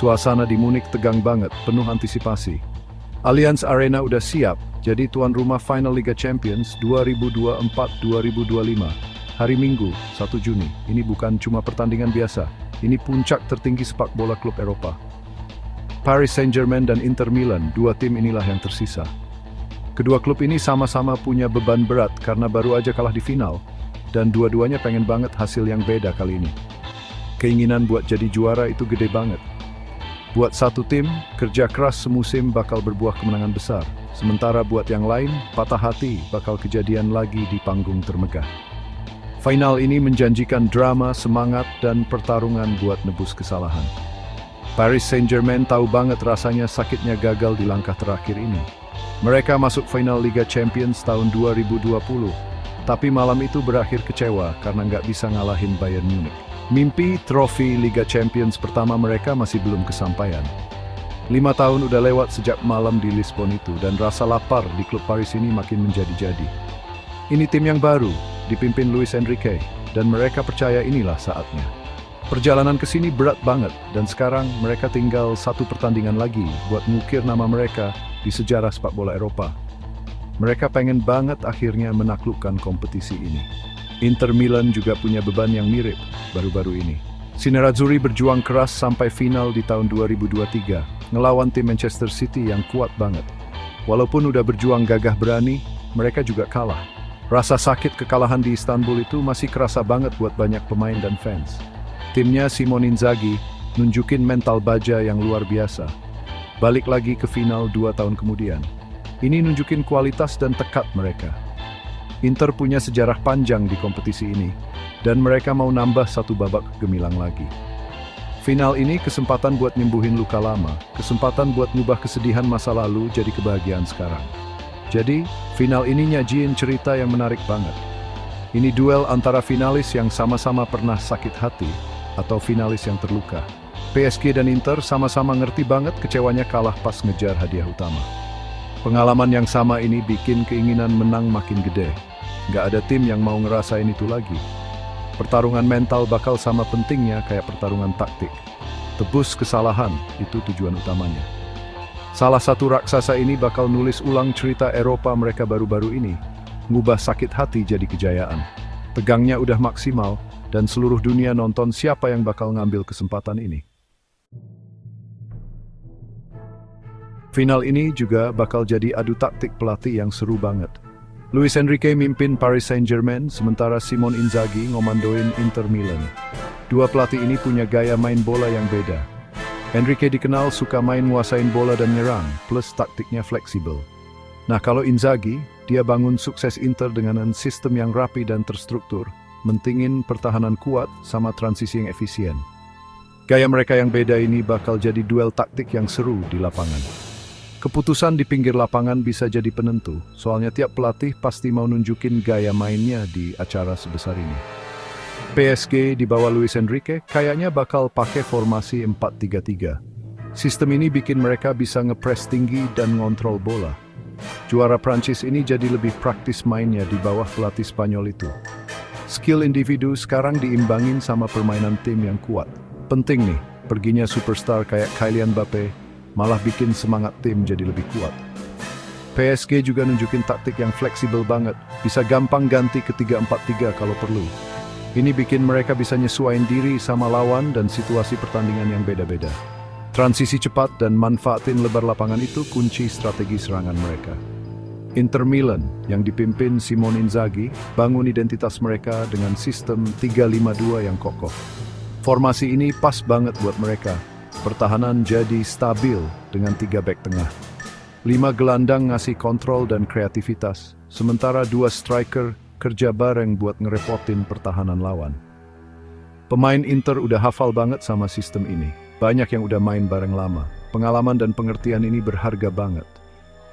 Suasana di Munich tegang banget, penuh antisipasi. Allianz Arena udah siap, jadi tuan rumah final Liga Champions 2024-2025. Hari Minggu, 1 Juni. Ini bukan cuma pertandingan biasa, ini puncak tertinggi sepak bola klub Eropa. Paris Saint-Germain dan Inter Milan, dua tim inilah yang tersisa. Kedua klub ini sama-sama punya beban berat karena baru aja kalah di final, dan dua-duanya pengen banget hasil yang beda kali ini. Keinginan buat jadi juara itu gede banget. Buat satu tim, kerja keras semusim bakal berbuah kemenangan besar, sementara buat yang lain, patah hati bakal kejadian lagi di panggung termegah. Final ini menjanjikan drama, semangat, dan pertarungan buat nebus kesalahan. Paris Saint-Germain tahu banget rasanya sakitnya gagal di langkah terakhir ini. Mereka masuk final Liga Champions tahun 2020, tapi malam itu berakhir kecewa karena nggak bisa ngalahin Bayern Munich. Mimpi trofi Liga Champions pertama mereka masih belum kesampaian. 5 tahun udah lewat sejak malam di Lisbon itu, dan rasa lapar di klub Paris ini makin menjadi-jadi. Ini tim yang baru, dipimpin Luis Enrique, dan mereka percaya inilah saatnya. Perjalanan ke sini berat banget, dan sekarang mereka tinggal satu pertandingan lagi buat ngukir nama mereka di sejarah sepak bola Eropa. Mereka pengen banget akhirnya menaklukkan kompetisi ini. Inter Milan juga punya beban yang mirip baru-baru ini. Si Nerazzurri berjuang keras sampai final di tahun 2023, ngelawan tim Manchester City yang kuat banget. Walaupun udah berjuang gagah berani, mereka juga kalah. Rasa sakit kekalahan di Istanbul itu masih kerasa banget buat banyak pemain dan fans. Timnya Simone Inzaghi nunjukin mental baja yang luar biasa. Balik lagi ke final 2 tahun kemudian. Ini nunjukin kualitas dan tekad mereka. Inter punya sejarah panjang di kompetisi ini, dan mereka mau nambah satu babak gemilang lagi. Final ini kesempatan buat nyembuhin luka lama, kesempatan buat ngubah kesedihan masa lalu jadi kebahagiaan sekarang. Jadi, final ini nyajiin cerita yang menarik banget. Ini duel antara finalis yang sama-sama pernah sakit hati, atau finalis yang terluka. PSG dan Inter sama-sama ngerti banget kecewanya kalah pas ngejar hadiah utama. Pengalaman yang sama ini bikin keinginan menang makin gede. Nggak ada tim yang mau ngerasain itu lagi. Pertarungan mental bakal sama pentingnya kayak pertarungan taktik. Tebus kesalahan, itu tujuan utamanya. Salah satu raksasa ini bakal nulis ulang cerita Eropa mereka baru-baru ini, ngubah sakit hati jadi kejayaan. Tegangnya udah maksimal, dan seluruh dunia nonton siapa yang bakal ngambil kesempatan ini. Final ini juga bakal jadi adu taktik pelatih yang seru banget. Luis Enrique mimpin Paris Saint-Germain, sementara Simone Inzaghi ngomandoin Inter Milan. Dua pelatih ini punya gaya main bola yang beda. Enrique dikenal suka main nguasain bola dan nyerang, plus taktiknya fleksibel. Nah, kalau Inzaghi, dia bangun sukses Inter dengan sistem yang rapi dan terstruktur, mentingin pertahanan kuat sama transisi yang efisien. Gaya mereka yang beda ini bakal jadi duel taktik yang seru di lapangan. Keputusan di pinggir lapangan bisa jadi penentu, soalnya tiap pelatih pasti mau nunjukin gaya mainnya di acara sebesar ini. PSG di bawah Luis Enrique kayaknya bakal pakai formasi 4-3-3. Sistem ini bikin mereka bisa ngepres tinggi dan ngontrol bola. Juara Prancis ini jadi lebih praktis mainnya di bawah pelatih Spanyol itu. Skill individu sekarang diimbangin sama permainan tim yang kuat. Penting nih, perginya superstar kayak Kylian Mbappe malah bikin semangat tim jadi lebih kuat. PSG juga nunjukin taktik yang fleksibel banget, bisa gampang ganti ke 3-4-3 kalau perlu. Ini bikin mereka bisa nyesuaiin diri sama lawan dan situasi pertandingan yang beda-beda. Transisi cepat dan manfaatin lebar lapangan itu kunci strategi serangan mereka. Inter Milan yang dipimpin Simone Inzaghi bangun identitas mereka dengan sistem 3-5-2 yang kokoh. Formasi ini pas banget buat mereka. Pertahanan jadi stabil dengan 3 bek tengah. 5 gelandang ngasih kontrol dan kreativitas, sementara 2 striker kerja bareng buat ngerepotin pertahanan lawan. Pemain Inter udah hafal banget sama sistem ini. Banyak yang udah main bareng lama. Pengalaman dan pengertian ini berharga banget.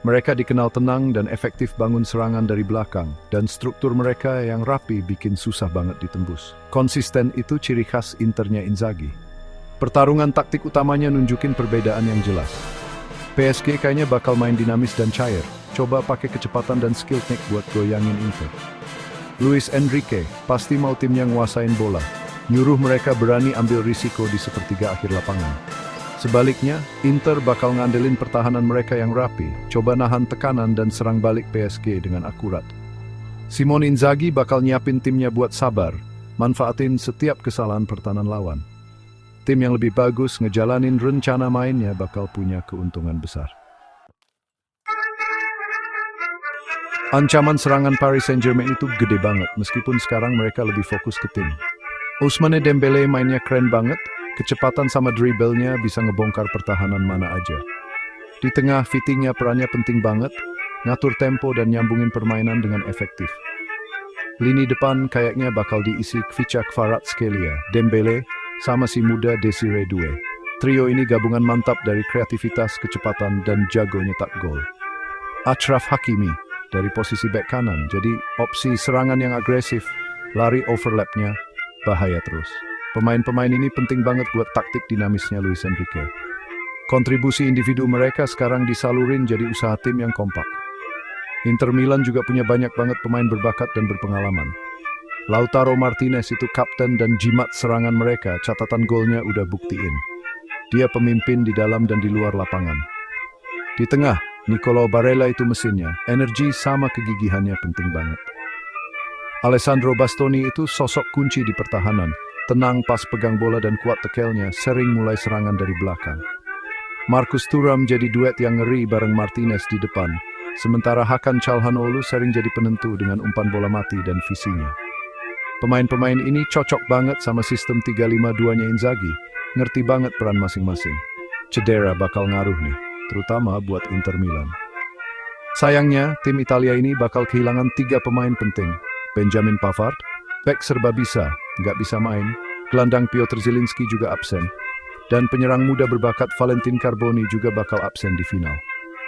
Mereka dikenal tenang dan efektif bangun serangan dari belakang, dan struktur mereka yang rapi bikin susah banget ditembus. Konsisten itu ciri khas Internya Inzaghi. Pertarungan taktik utamanya nunjukin perbedaan yang jelas. PSG kayaknya bakal main dinamis dan cair, coba pakai kecepatan dan skill teknik buat goyangin Inter. Luis Enrique pasti mau timnya nguasain bola, nyuruh mereka berani ambil risiko di sepertiga akhir lapangan. Sebaliknya, Inter bakal ngandelin pertahanan mereka yang rapi, coba nahan tekanan dan serang balik PSG dengan akurat. Simone Inzaghi bakal nyiapin timnya buat sabar, manfaatin setiap kesalahan pertahanan lawan. Tim yang lebih bagus ngejalanin rencana mainnya bakal punya keuntungan besar. Ancaman serangan Paris Saint-Germain itu gede banget, meskipun sekarang mereka lebih fokus ke tim. Ousmane Dembele mainnya keren banget, kecepatan sama dribblenya bisa ngebongkar pertahanan mana aja. Di tengah, Vitinha perannya penting banget, ngatur tempo dan nyambungin permainan dengan efektif. Lini depan kayaknya bakal diisi Kvaratskhelia, Dembele, sama si muda Desire Doué. Trio ini gabungan mantap dari kreativitas, kecepatan, dan jago nyetak gol. Achraf Hakimi dari posisi bek kanan, jadi opsi serangan yang agresif, lari overlapnya, bahaya terus. Pemain-pemain ini penting banget buat taktik dinamisnya Luis Enrique. Kontribusi individu mereka sekarang disalurin jadi usaha tim yang kompak. Inter Milan juga punya banyak banget pemain berbakat dan berpengalaman. Lautaro Martinez itu kapten dan jimat serangan mereka, catatan golnya udah buktiin. Dia pemimpin di dalam dan di luar lapangan. Di tengah, Nicolo Barella itu mesinnya, energi sama kegigihannya penting banget. Alessandro Bastoni itu sosok kunci di pertahanan, tenang pas pegang bola dan kuat tekelnya, sering mulai serangan dari belakang. Marcus Thuram jadi duet yang ngeri bareng Martinez di depan, sementara Hakan Çalhanoğlu sering jadi penentu dengan umpan bola mati dan visinya. Pemain-pemain ini cocok banget sama sistem 3-5-2-nya Inzaghi, ngerti banget peran masing-masing. Cedera bakal ngaruh nih, terutama buat Inter Milan. Sayangnya, tim Italia ini bakal kehilangan 3 pemain penting. Benjamin Pavard, bek serba bisa, nggak bisa main. Gelandang Piotr Zielinski juga absen. Dan penyerang muda berbakat Valentin Carboni juga bakal absen di final.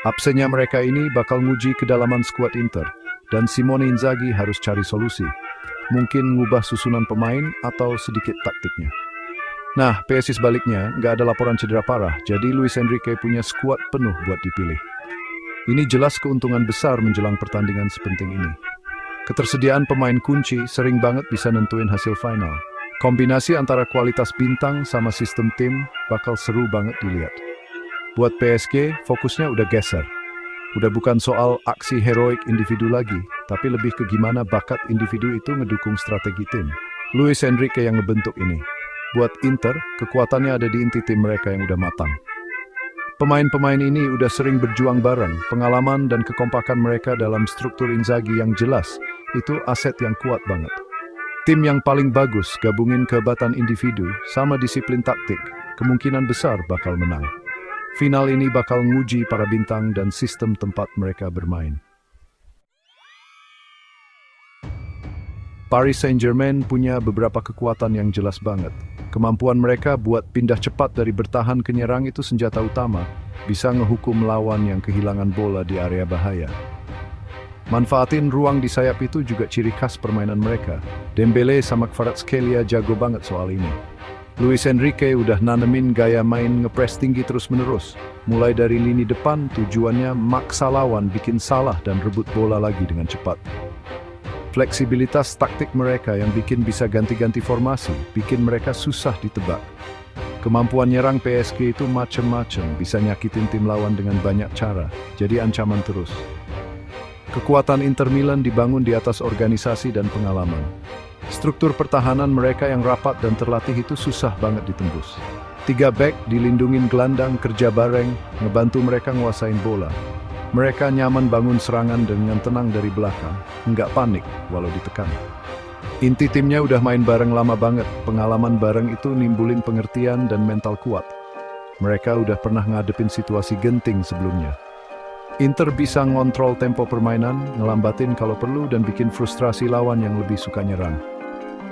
Absennya mereka ini bakal nguji kedalaman skuad Inter, dan Simone Inzaghi harus cari solusi. Mungkin ngubah susunan pemain atau sedikit taktiknya. Nah, PSG sebaliknya, nggak ada laporan cedera parah, jadi Luis Enrique punya skuad penuh buat dipilih. Ini jelas keuntungan besar menjelang pertandingan sepenting ini. Ketersediaan pemain kunci sering banget bisa nentuin hasil final. Kombinasi antara kualitas bintang sama sistem tim bakal seru banget dilihat. Buat PSG, fokusnya udah geser. Udah bukan soal aksi heroik individu lagi, tapi lebih ke gimana bakat individu itu ngedukung strategi tim. Luis Enrique yang ngebentuk ini. Buat Inter, kekuatannya ada di inti tim mereka yang udah matang. Pemain-pemain ini udah sering berjuang bareng, pengalaman dan kekompakan mereka dalam struktur Inzaghi yang jelas, itu aset yang kuat banget. Tim yang paling bagus gabungin kehebatan individu sama disiplin taktik, kemungkinan besar bakal menang. Final ini bakal nguji para bintang dan sistem tempat mereka bermain. Paris Saint-Germain punya beberapa kekuatan yang jelas banget. Kemampuan mereka buat pindah cepat dari bertahan ke nyerang itu senjata utama, bisa ngehukum lawan yang kehilangan bola di area bahaya. Manfaatin ruang di sayap itu juga ciri khas permainan mereka. Dembele sama Kvaratskhelia jago banget soal ini. Luis Enrique udah nanemin gaya main ngepres tinggi terus-menerus. Mulai dari lini depan, tujuannya maksa lawan bikin salah dan rebut bola lagi dengan cepat. Fleksibilitas taktik mereka yang bikin bisa ganti-ganti formasi, bikin mereka susah ditebak. Kemampuan nyerang PSG itu macem-macem, bisa nyakitin tim lawan dengan banyak cara, jadi ancaman terus. Kekuatan Inter Milan dibangun di atas organisasi dan pengalaman. Struktur pertahanan mereka yang rapat dan terlatih itu susah banget ditembus. 3 bek dilindungin gelandang, kerja bareng, ngebantu mereka nguasain bola. Mereka nyaman bangun serangan dengan tenang dari belakang, nggak panik walau ditekan. Inti timnya udah main bareng lama banget, pengalaman bareng itu nimbulin pengertian dan mental kuat. Mereka udah pernah ngadepin situasi genting sebelumnya. Inter bisa ngontrol tempo permainan, ngelambatin kalau perlu dan bikin frustrasi lawan yang lebih suka nyerang.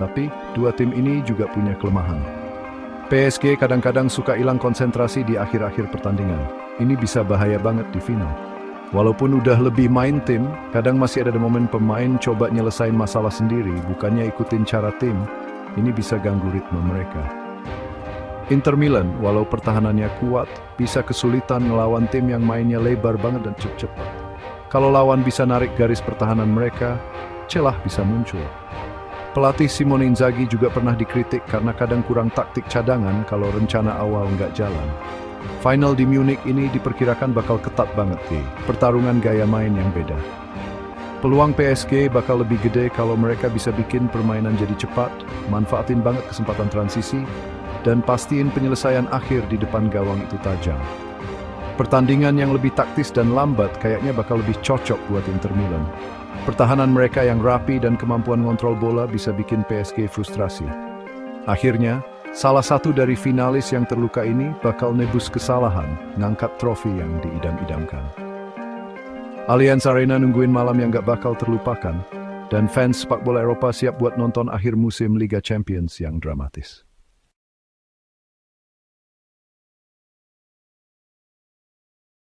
Tapi, dua tim ini juga punya kelemahan. PSG kadang-kadang suka hilang konsentrasi di akhir-akhir pertandingan. Ini bisa bahaya banget di final. Walaupun udah lebih main tim, kadang masih ada momen pemain coba nyelesain masalah sendiri, bukannya ikutin cara tim. Ini bisa ganggu ritme mereka. Inter Milan, walau pertahanannya kuat, bisa kesulitan ngelawan tim yang mainnya lebar banget dan cepat. Kalau lawan bisa narik garis pertahanan mereka, celah bisa muncul. Pelatih Simone Inzaghi juga pernah dikritik karena kadang kurang taktik cadangan kalau rencana awal nggak jalan. Final di Munich ini diperkirakan bakal ketat banget, pertarungan gaya main yang beda. Peluang PSG bakal lebih gede kalau mereka bisa bikin permainan jadi cepat, manfaatin banget kesempatan transisi, dan pastiin penyelesaian akhir di depan gawang itu tajam. Pertandingan yang lebih taktis dan lambat kayaknya bakal lebih cocok buat Inter Milan. Pertahanan mereka yang rapi dan kemampuan ngontrol bola bisa bikin PSG frustrasi. Akhirnya, salah satu dari finalis yang terluka ini bakal nebus kesalahan ngangkat trofi yang diidam-idamkan. Allianz Arena nungguin malam yang gak bakal terlupakan, dan fans sepak bola Eropa siap buat nonton akhir musim Liga Champions yang dramatis.